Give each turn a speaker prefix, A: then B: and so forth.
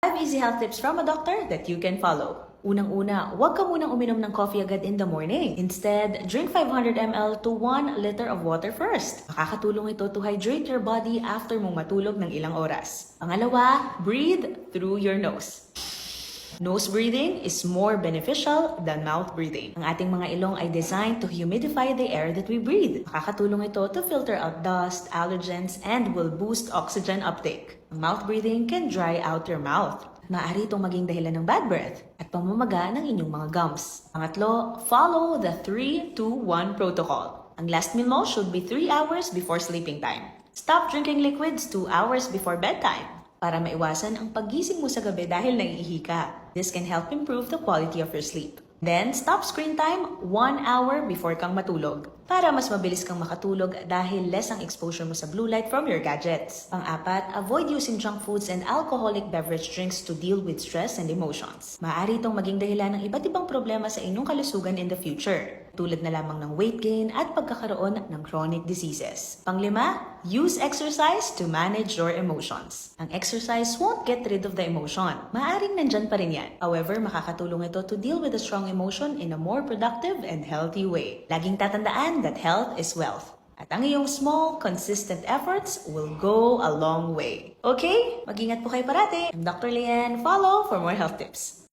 A: 5 easy health tips from a doctor that you can follow. Unang-una, huwag ka munang uminom ng coffee agad in the morning. Instead, drink 500 ml to 1 liter of water first. Makakatulong ito to hydrate your body after mong matulog ng ilang oras. Pangalawa, breathe through your nose. Nose breathing is more beneficial than mouth breathing. Ang ating mga ilong ay designed to humidify the air that we breathe. Makakatulong ito to filter out dust, allergens, and will boost oxygen uptake. Ang mouth breathing can dry out your mouth. Maaari itong maging dahilan ng bad breath at pamamaga ng inyong mga gums. Pangatlo, follow the 3-2-1 protocol. Ang last meal mo should be 3 hours before sleeping time. Stop drinking liquids 2 hours before bedtime para maiwasan ang paggising mo sa gabi dahil naiihi ka. This can help improve the quality of your sleep. Then, stop screen time 1 hour before kang matulog para mas mabilis kang makatulog dahil less ang exposure mo sa blue light from your gadgets. Pang-apat, avoid using junk foods and alcoholic beverage drinks to deal with stress and emotions. Maaari itong maging dahilan ng iba't ibang problema sa inyong kalusugan in the future, tulad na lamang ng weight gain at pagkakaroon ng chronic diseases. Panglima, use exercise to manage your emotions. Ang exercise won't get rid of the emotion. Maaring nandyan pa rin yan. However, makakatulong ito to deal with a strong emotion in a more productive and healthy way. Laging tatandaan that health is wealth. At ang iyong small, consistent efforts will go a long way. Okay? Mag-ingat po kayo parati. I'm Dr. Lian. Follow for more health tips.